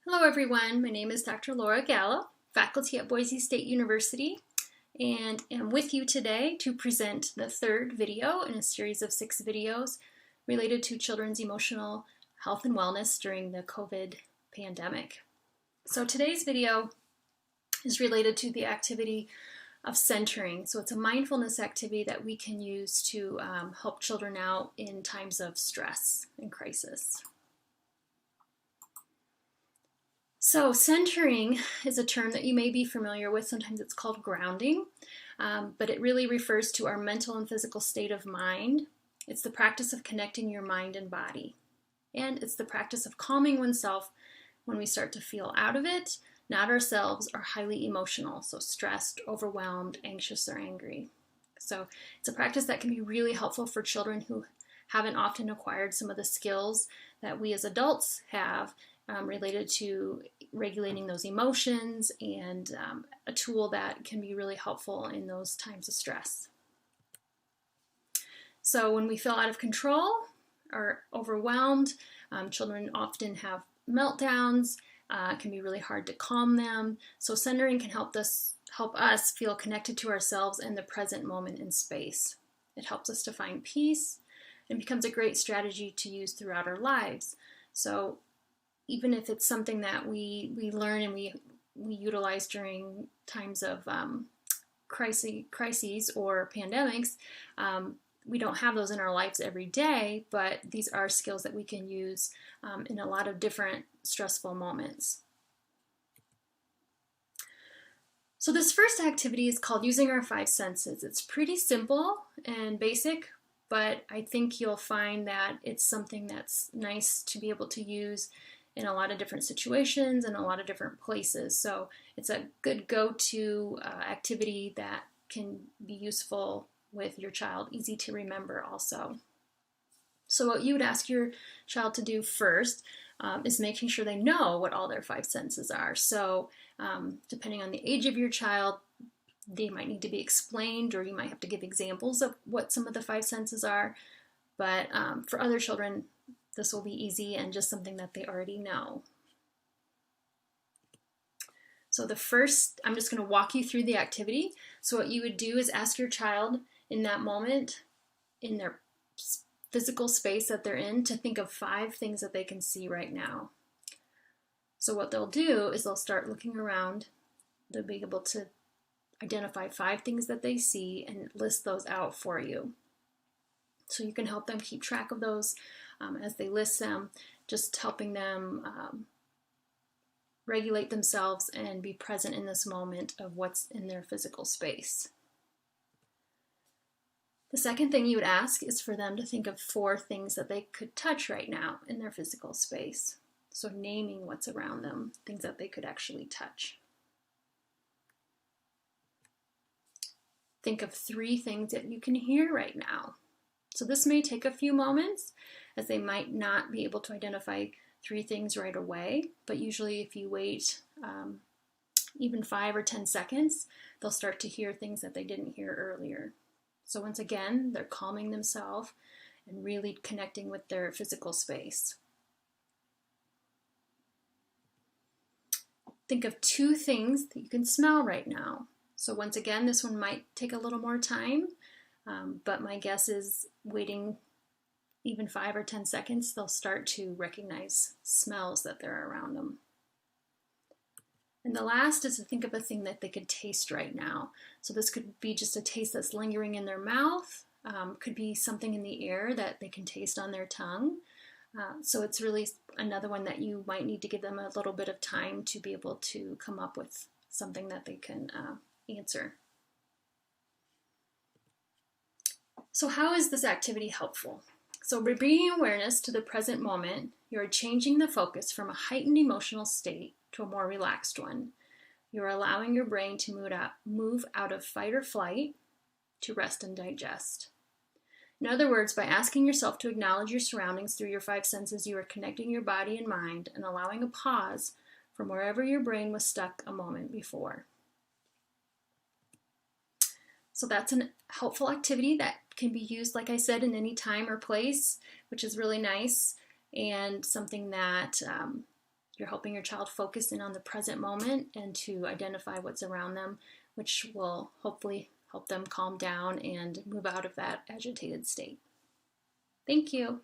Hello everyone, my name is Dr. Laura Gallo, faculty at Boise State University, and am with you today to present the third video in a series of 6 videos related to children's emotional health and wellness during the COVID pandemic. So today's video is related to the activity of centering. So it's a mindfulness activity that we can use to help children out in times of stress and crisis. So centering is a term that you may be familiar with. Sometimes it's called grounding, but it really refers to our mental and physical state of mind. It's the practice of connecting your mind and body. And it's the practice of calming oneself when we start to feel out of it, not ourselves, or highly emotional, so stressed, overwhelmed, anxious, or angry. So it's a practice that can be really helpful for children who haven't often acquired some of the skills that we as adults have related to regulating those emotions, and a tool that can be really helpful in those times of stress. So when we feel out of control or overwhelmed, children often have meltdowns. It can be really hard to calm them. So centering can help us feel connected to ourselves and the present moment in space. It helps us to find peace and becomes a great strategy to use throughout our lives. So even if it's something that we learn and we utilize during times of crises or pandemics, we don't have those in our lives every day, but these are skills that we can use in a lot of different stressful moments. So this first activity is called using our 5 senses. It's pretty simple and basic, but I think you'll find that it's something that's nice to be able to use in a lot of different situations and a lot of different places. So it's a good go-to activity that can be useful with your child, easy to remember also. So what you would ask your child to do first is making sure they know what all their 5 senses are. So depending on the age of your child, they might need to be explained, or you might have to give examples of what some of the 5 senses are. But for other children, this will be easy and just something that they already know. So I'm just going to walk you through the activity. So what you would do is ask your child in that moment, in their physical space that they're in, to think of 5 things that they can see right now. So what they'll do is they'll start looking around. They'll be able to identify 5 things that they see and list those out for you. So you can help them keep track of those as they list them, just helping them regulate themselves and be present in this moment of what's in their physical space. The second thing you would ask is for them to think of 4 things that they could touch right now in their physical space. So naming what's around them, things that they could actually touch. Think of 3 things that you can hear right now. So this may take a few moments, as they might not be able to identify 3 things right away, but usually if you wait even 5 or 10 seconds, they'll start to hear things that they didn't hear earlier. So once again, they're calming themselves and really connecting with their physical space. Think of 2 things that you can smell right now. So once again, this one might take a little more time, but my guess is waiting even 5 or 10 seconds, they'll start to recognize smells that are around them. And the last is to think of a thing that they could taste right now. So this could be just a taste that's lingering in their mouth, could be something in the air that they can taste on their tongue. So it's really another one that you might need to give them a little bit of time to be able to come up with something that they can answer. So how is this activity helpful? So by bringing awareness to the present moment, you are changing the focus from a heightened emotional state to a more relaxed one. You are allowing your brain to move out of fight or flight to rest and digest. In other words, by asking yourself to acknowledge your surroundings through your 5 senses, you are connecting your body and mind and allowing a pause from wherever your brain was stuck a moment before. So that's a helpful activity that can be used, like I said, in any time or place, which is really nice, and something that You're helping your child focus in on the present moment and to identify what's around them, which will hopefully help them calm down and move out of that agitated state. Thank you.